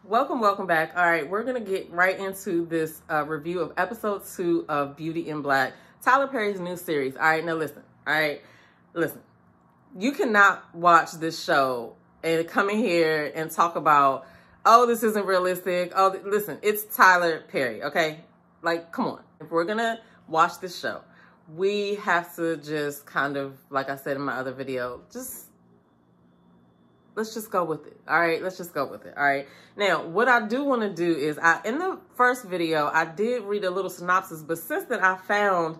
Welcome back. All right, we're gonna get right into this review of episode 2 of Beauty in Black, Tyler Perry's new series. All right, now listen. All right, listen. You cannot watch this show and come in here and talk about, oh, this isn't realistic. Oh, listen, it's Tyler Perry. Okay, like, come on. If we're gonna watch this show, we have to just kind of, like I said in my other video, let's just go with it. All right, let's just go with it. All right. Now, what I do want to do is, in the first video, I did read a little synopsis, but since then I found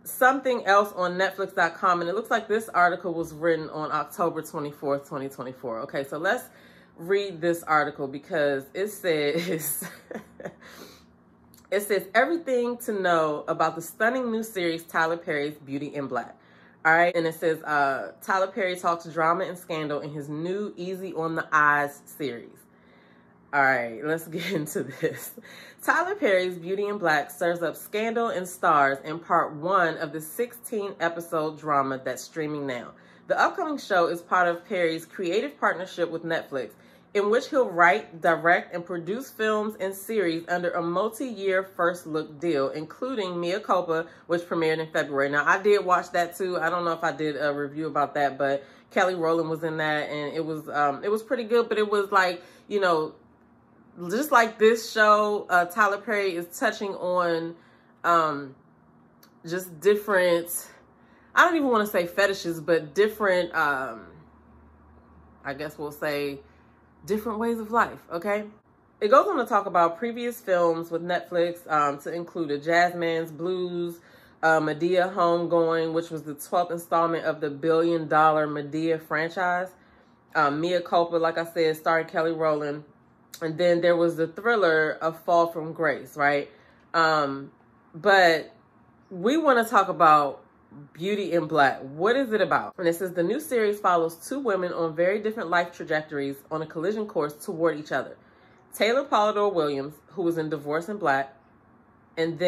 something else on Netflix.com, and it looks like this article was written on October 24th, 2024. Okay, so let's read this article because it says, it says everything to know about the stunning new series, Tyler Perry's Beauty in Black. All right, and it says Tyler Perry talks drama and scandal in his new Easy on the Eyes series. All right, let's get into this. Tyler Perry's Beauty in Black serves up scandal and stars in part 1 of the 16-episode drama that's streaming now. The upcoming show is part of Perry's creative partnership with Netflix, in which he'll write, direct, and produce films and series under a multi-year first look deal, including Mea Culpa, which premiered in February. Now, I did watch that too. I don't know if I did a review about that, but Kelly Rowland was in that, and it was pretty good. But it was like, you know, just like this show, Tyler Perry is touching on just different, I don't even want to say fetishes, but different, I guess we'll say, different ways of life, okay? It goes on to talk about previous films with Netflix to include A Jazzman's Blues, Madea Homegoing, which was the 12th installment of the billion-dollar Madea franchise. Mea Culpa, like I said, starring Kelly Rowland. And then there was the thriller of Fall from Grace, right? But we want to talk about Beauty in Black. What is it about? And it says the new series follows 2 women on very different life trajectories on a collision course toward each other. Taylor Polidor Williams, who was in Divorce in Black, and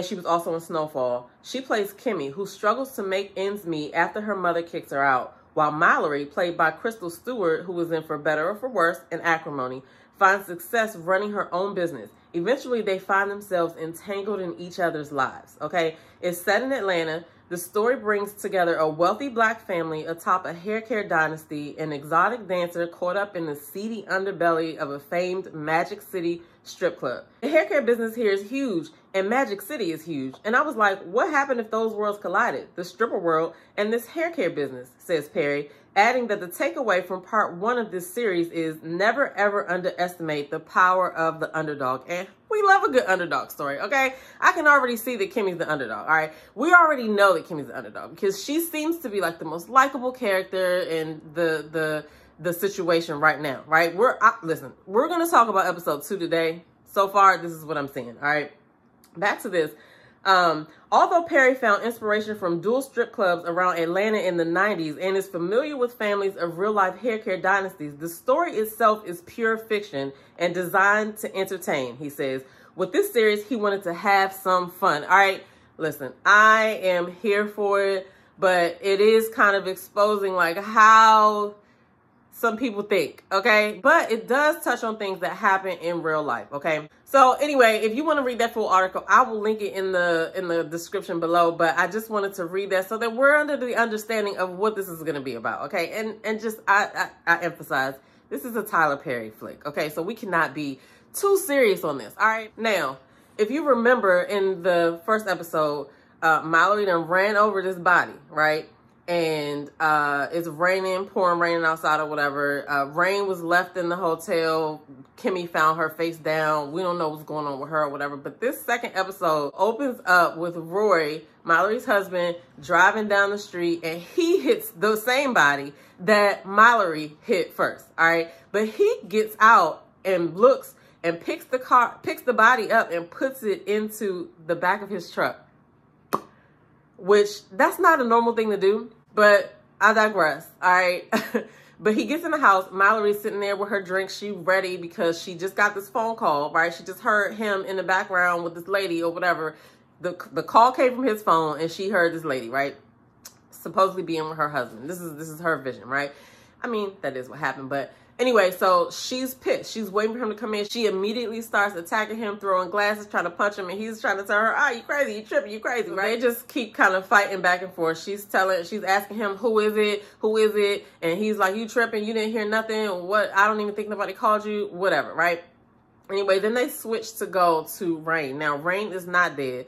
she was also in Snowfall. She plays Kimmy, who struggles to make ends meet after her mother kicks her out, while Mallory, played by Crystal Stewart, who was in For Better or For Worse and Acrimony, finds success running her own business. Eventually, they find themselves entangled in each other's lives, okay? It's set in Atlanta. The story brings together a wealthy Black family atop a hair care dynasty, an exotic dancer caught up in the seedy underbelly of a famed Magic City strip club. The hair care business here is huge, and Magic City is huge. And I was like, what happened if those worlds collided? The stripper world and this hair care business, says Perry, adding that the takeaway from part 1 of this series is never ever underestimate the power of the underdog. And we love a good underdog story, okay? I can already see that Kimmy's the underdog, all right? We already know that Kimmy's the underdog because she seems to be like the most likable character in the situation right now, right? Listen, we're going to talk about episode 2 today. So far, this is what I'm seeing, all right? Back to this. Although Perry found inspiration from dual strip clubs around Atlanta in the 90s and is familiar with families of real-life hair care dynasties, the story itself is pure fiction and designed to entertain, he says. With this series, he wanted to have some fun. All right, listen, I am here for it, but it is kind of exposing like how some people think, okay? But it does touch on things that happen in real life, okay? So anyway, if you want to read that full article, I will link it in the description below, but I just wanted to read that so that we're under the understanding of what this is going to be about, okay? And just, I emphasize, this is a Tyler Perry flick, okay? So we cannot be too serious on this, all right? Now, if you remember in the first episode, Mallory done ran over this body, right? And it's pouring raining outside or whatever. Rain was left in the hotel. Kimmy found her face down. We don't know what's going on with her or whatever. But this second episode opens up with Roy, Mallory's husband, driving down the street, and he hits the same body that Mallory hit first. All right, but he gets out and looks and picks the body up and puts it into the back of his truck. Which, that's not a normal thing to do, but I digress, all right? But he gets in the house. Mallory's sitting there with her drink. She ready because she just got this phone call, right? She just heard him in the background with this lady or whatever. The call came from his phone, and she heard this lady, right? Supposedly being with her husband. This is her vision, right? I mean, that is what happened, but Anyway, so she's pissed. She's waiting for him to come in. She immediately starts attacking him, throwing glasses, trying to punch him, and he's trying to tell her, "Ah, you crazy, you tripping, you crazy," right? They just keep kind of fighting back and forth. She's asking him, "Who is it? Who is it?" And he's like, "You tripping, you didn't hear nothing. What? I don't even think nobody called you, whatever," right? Anyway, then they switch to go to Rain. Now, Rain is not dead.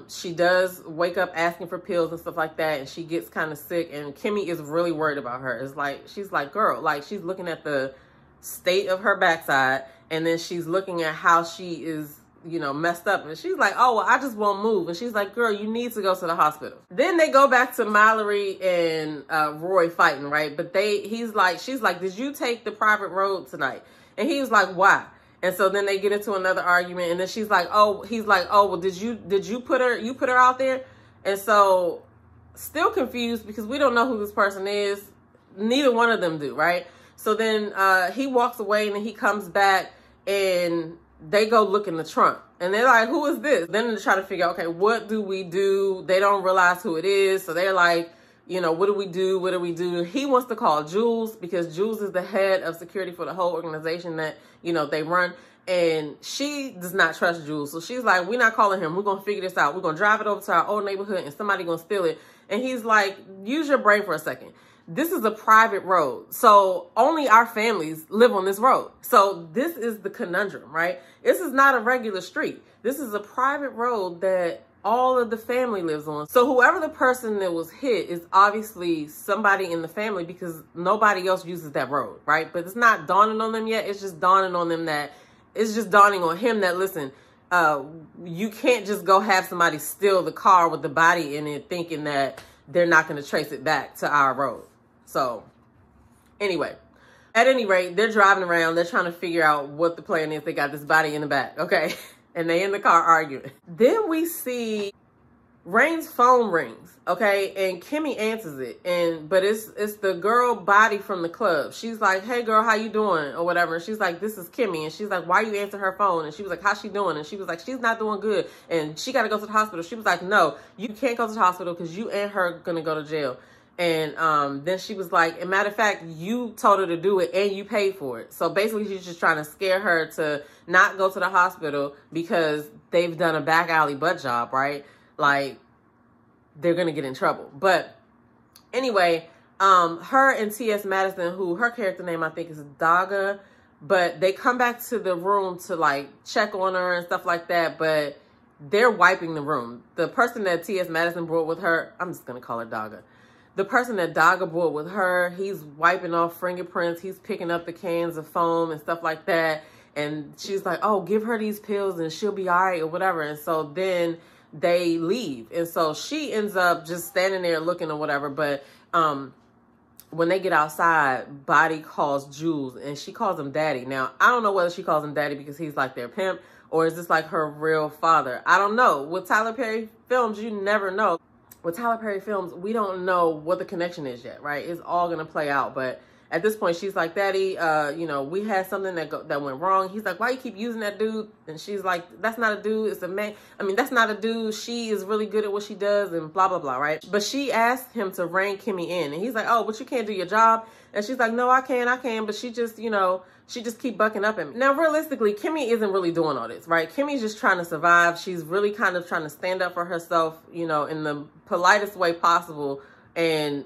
She does wake up asking for pills and stuff like that, and she gets kind of sick, and Kimmy is really worried about her. It's like, she's like, girl, like, she's looking at the state of her backside, and then she's looking at how she is, you know, messed up, and she's like, oh, well, I just won't move. And she's like, girl, you need to go to the hospital. Then they go back to Mallory and Roy fighting, right? But she's like, did you take the private road tonight? And he was like, why? And so then they get into another argument, and then he's like, oh, well, did you put her out there? And so, still confused because we don't know who this person is. Neither one of them do, right? So then he walks away, and then he comes back, and they go look in the trunk, and they're like, who is this? Then they try to figure out, okay, what do we do? They don't realize who it is, so they're like, you know, what do we do? What do we do? He wants to call Jules because Jules is the head of security for the whole organization that, you know, they run. And she does not trust Jules. So she's like, we're not calling him. We're going to figure this out. We're going to drive it over to our old neighborhood and somebody going to steal it. And he's like, use your brain for a second. This is a private road. So only our families live on this road. So this is the conundrum, right? This is not a regular street. This is a private road that all of the family lives on. So whoever the person that was hit is obviously somebody in the family because nobody else uses that road, right? But it's not dawning on them yet. It's just dawning on them that, it's just dawning on him that, listen, you can't just go have somebody steal the car with the body in it thinking that they're not going to trace it back to our road. So anyway, at any rate, they're driving around. They're trying to figure out what the plan is. They got this body in the back, okay? And they in the car arguing. Then we see Rain's phone rings, okay? And Kimmy answers it. But it's the girl Body from the club. She's like, hey girl, how you doing? Or whatever. And she's like, this is Kimmy. And she's like, why you answer her phone? And she was like, how's she doing? And she was like, she's not doing good. And she got to go to the hospital. She was like, no, you can't go to the hospital because you and her going to go to jail. And then she was like, as a matter of fact, you told her to do it and you paid for it. So basically she's just trying to scare her to not go to the hospital because they've done a back alley butt job, right? Like, they're going to get in trouble. But anyway, her and T.S. Madison, who her character name I think is Daga, but they come back to the room to like check on her and stuff like that, but they're wiping the room. The person that T.S. Madison brought with her, I'm just going to call her Daga. The person that Daga brought with her, he's wiping off fingerprints. He's picking up the cans of foam and stuff like that. And she's like, oh, give her these pills and she'll be all right or whatever. And so then they leave. And so she ends up just standing there looking or whatever. But when they get outside, Body calls Jules and she calls him Daddy. Now, I don't know whether she calls him Daddy because he's like their pimp or is this like her real father? I don't know. With Tyler Perry films, you never know. With Tyler Perry films, we don't know what the connection is yet, right? It's all going to play out. But at this point, she's like, Daddy, you know, we had something that went wrong. He's like, why you keep using that dude? And she's like, that's not a dude. It's a man. I mean, that's not a dude. She is really good at what she does and blah, blah, blah, right? But she asked him to rein Kimmy in. And he's like, oh, but you can't do your job. And she's like, no, I can. But she just, you know, she just keep bucking up at me. Now, realistically, Kimmy isn't really doing all this, right? Kimmy's just trying to survive. She's really kind of trying to stand up for herself, you know, in the politest way possible. And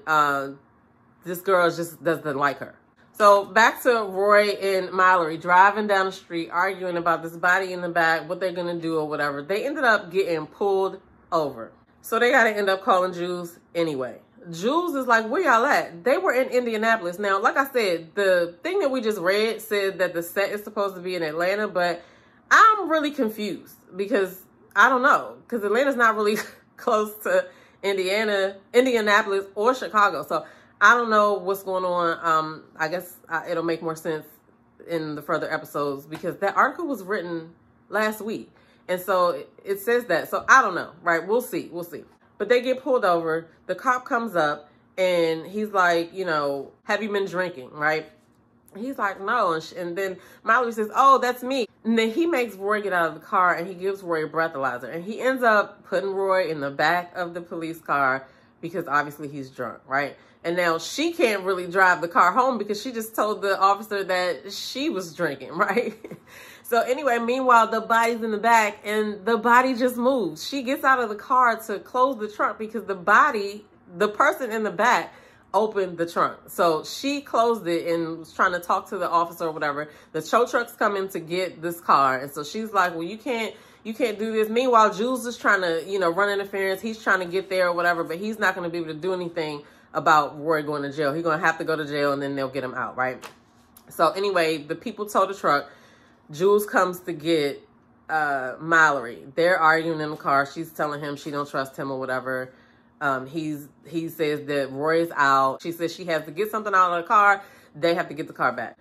this girl just doesn't like her. So back to Roy and Mallory driving down the street, arguing about this body in the back, what they're going to do or whatever. They ended up getting pulled over. So they got to end up calling Jules anyway. Jules is like, where y'all at? They were in Indianapolis. Now, like I said, the thing that we just read said that the set is supposed to be in Atlanta, but I'm really confused because I don't know, because Atlanta's not really close to Indianapolis or Chicago. So I don't know what's going on. I guess it'll make more sense in the further episodes because that article was written last week. And so it says that. So I don't know, right? We'll see. We'll see. But they get pulled over. The cop comes up and he's like, you know, have you been drinking, right? He's like, no. And then Mallory says, oh, that's me. And then he makes Roy get out of the car and he gives Roy a breathalyzer. And he ends up putting Roy in the back of the police car because obviously he's drunk, right? And now she can't really drive the car home because she just told the officer that she was drinking, right? So anyway, meanwhile, the body's in the back and the body just moves. She gets out of the car to close the trunk because the person in the back opened the trunk. So she closed it and was trying to talk to the officer or whatever. The tow truck's coming to get this car. And so she's like, well, you can't do this. Meanwhile, Jules is trying to, run interference. He's trying to get there or whatever, but he's not going to be able to do anything about Roy going to jail. He's going to have to go to jail and then they'll get him out, right? So anyway, the people tow the truck. Jules comes to get Mallory. They're arguing in the car. She's telling him she don't trust him or whatever. He says that Roy's out. She says she has to get something out of the car. They have to get the car back.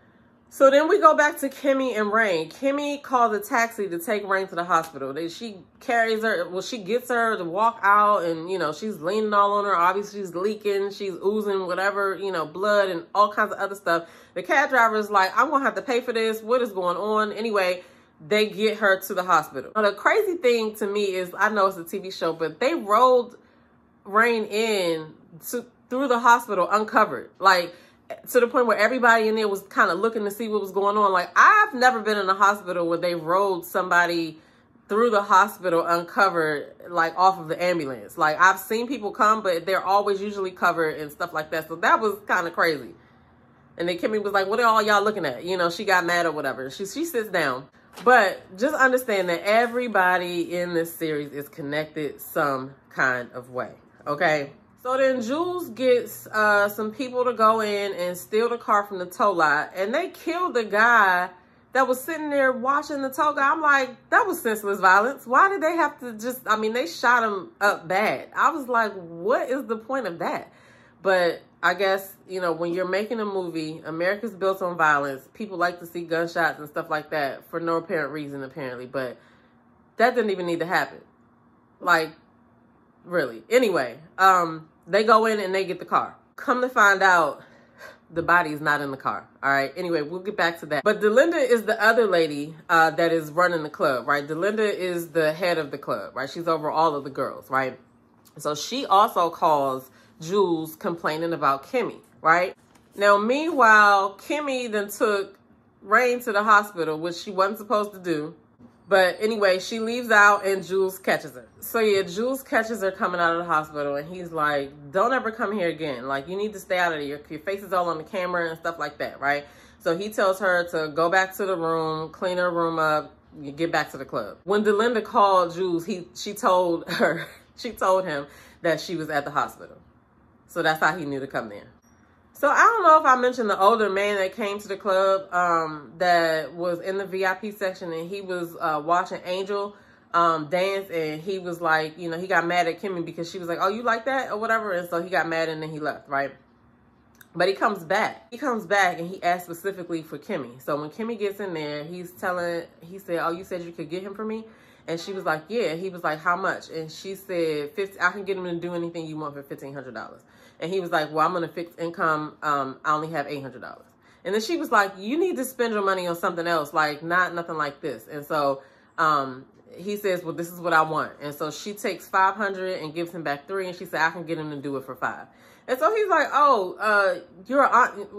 So then we go back to Kimmy and Rain. Kimmy called a taxi to take Rain to the hospital. She carries her, well, she gets her to walk out and, she's leaning all on her. Obviously, she's leaking. She's oozing whatever, blood and all kinds of other stuff. The cab driver is like, I'm going to have to pay for this. What is going on? Anyway, they get her to the hospital. Now, the crazy thing to me is, I know it's a TV show, but they rolled Rain in through the hospital uncovered. Like, to the point where everybody in there was kind of looking to see what was going on. Like, I've never been in a hospital where they rolled somebody through the hospital uncovered, like off of the ambulance. Like, I've seen people come, but they're always usually covered and stuff like that. So that was kind of crazy. And then Kimmy was like, what are all y'all looking at? She got mad or whatever. She sits down. But just understand that everybody in this series is connected some kind of way. Okay? So then Jules gets some people to go in and steal the car from the tow lot. And they killed the guy that was sitting there watching the tow guy. I'm like, that was senseless violence. Why did they have to they shot him up bad. I was like, what is the point of that? But I guess, when you're making a movie, America's built on violence. People like to see gunshots and stuff like that for no apparent reason, apparently. But that didn't even need to happen. Like, really. Anyway, they go in and they get the car. Come to find out, the body is not in the car. All right. Anyway, we'll get back to that. But Delinda is the other lady that is running the club, right? Delinda is the head of the club, right? She's over all of the girls, right? So she also calls Jules complaining about Kimmy, right? Now, meanwhile, Kimmy then took Rain to the hospital, which she wasn't supposed to do. But anyway, she leaves out and Jules catches her. So yeah, Jules catches her coming out of the hospital and he's like, don't ever come here again. Like, you need to stay out of there. Your face is all on the camera and stuff like that, right? So he tells her to go back to the room, clean her room up, get back to the club. When Delinda called Jules, she told him that she was at the hospital. So that's how he knew to come there. So I don't know if I mentioned the older man that came to the club that was in the VIP section and he was watching Angel dance and he was like, he got mad at Kimmy because she was like, oh, you like that or whatever. And so he got mad and then he left, right? But he comes back. He comes back and he asked specifically for Kimmy. So when Kimmy gets in there, he said, oh, you said you could get him for me? And she was like, yeah. He was like, how much? And she said, I can get him to do anything you want for $1,500. And he was like, well, I'm going to fix income. I only have $800. And then she was like, you need to spend your money on something else, like nothing like this. And so he says, well, this is what I want. And so she takes $500 and gives him back $300. And she said, I can get him to do it for $500. And so he's like, oh,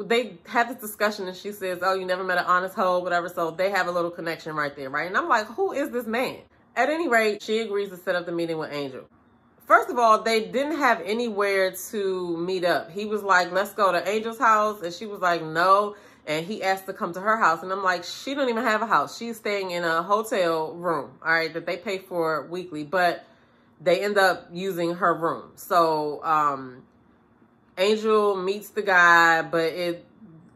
they had this discussion and she says, oh, you never met an honest hoe, whatever. So they have a little connection right there, right? And I'm like, who is this man? At any rate, she agrees to set up the meeting with Angel. First of all, they didn't have anywhere to meet up. He was like, let's go to Angel's house. And she was like, no. And he asked to come to her house. And I'm like, she don't even have a house. She's staying in a hotel room, all right, that they pay for weekly. But they end up using her room. So Angel meets the guy, but it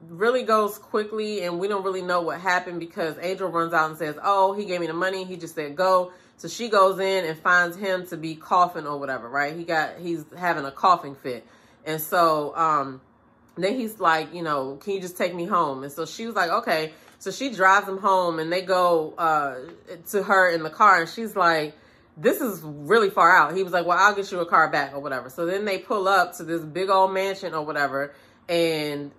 really goes quickly. And we don't really know what happened because Angel runs out and says, oh, he gave me the money. He just said, go. So she goes in and finds him to be coughing or whatever, right? He's having a coughing fit. And so then he's like, can you just take me home? And so she was like, okay. So she drives him home and they go to her in the car and she's like, this is really far out. He was like, well, I'll get you a car back or whatever. So then they pull up to this big old mansion or whatever. And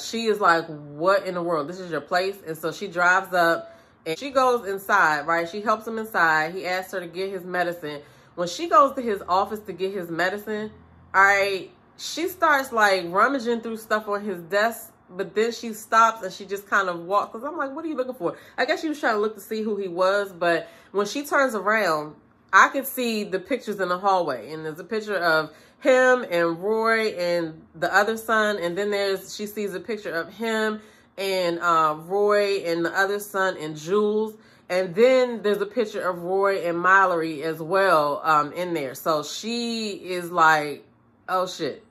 she is like, what in the world? This is your place? And so she drives up. And she goes inside, right? She helps him inside. He asks her to get his medicine. When she goes to his office to get his medicine, all right, she starts like rummaging through stuff on his desk, but then she stops and she just kind of walks. Because I'm like, what are you looking for? I guess she was trying to look to see who he was, but when she turns around, I could see the pictures in the hallway, and there's a picture of him and Roy and the other son, and then she sees a picture of him and Roy and the other son and Jules, and then there's a picture of Roy and Mallory as well in there. So she is like, oh shit.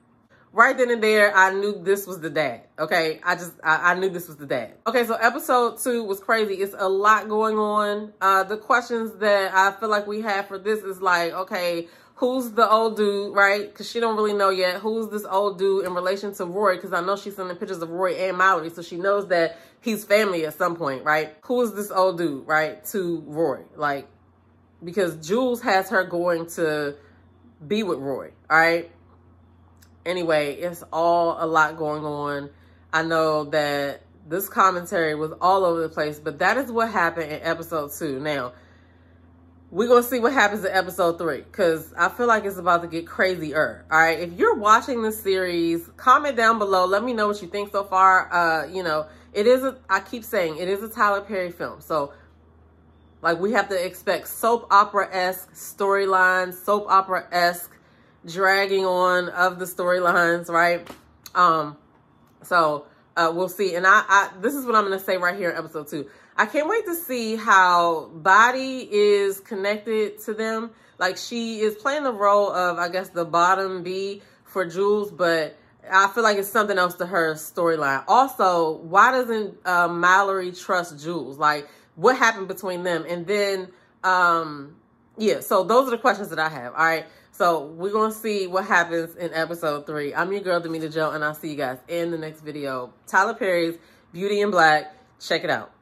Right then and there, I knew this was the dad, okay? I knew this was the dad. Okay, so episode 2 was crazy. It's a lot going on. The questions that I feel like we have for this is like, okay, who's the old dude, right? Because she don't really know yet. Who's this old dude in relation to Roy? Because I know she's sending pictures of Roy and Mallory, so she knows that he's family at some point, right? Who is this old dude, right, to Roy? Like, because Jules has her going to be with Roy, all right? Anyway, it's all a lot going on. I know that this commentary was all over the place, but that is what happened in episode 2. Now, we're going to see what happens in episode 3, because I feel like it's about to get crazier. All right, if you're watching this series, comment down below. Let me know what you think so far. You know, I keep saying, it is a Tyler Perry film. So, like, we have to expect soap opera-esque storylines, soap opera-esque dragging on of the storylines, right? So we'll see. And this is what I'm going to say right here in episode 2. I can't wait to see how Body is connected to them. Like, she is playing the role of, I guess, the bottom B for Jules, but I feel like it's something else to her storyline. Also, why doesn't Mallory trust Jules? Like, what happened between them? And then, yeah, so those are the questions that I have, all right? So we're going to see what happens in episode 3. I'm your girl, Damita Jo, and I'll see you guys in the next video. Tyler Perry's Beauty in Black. Check it out.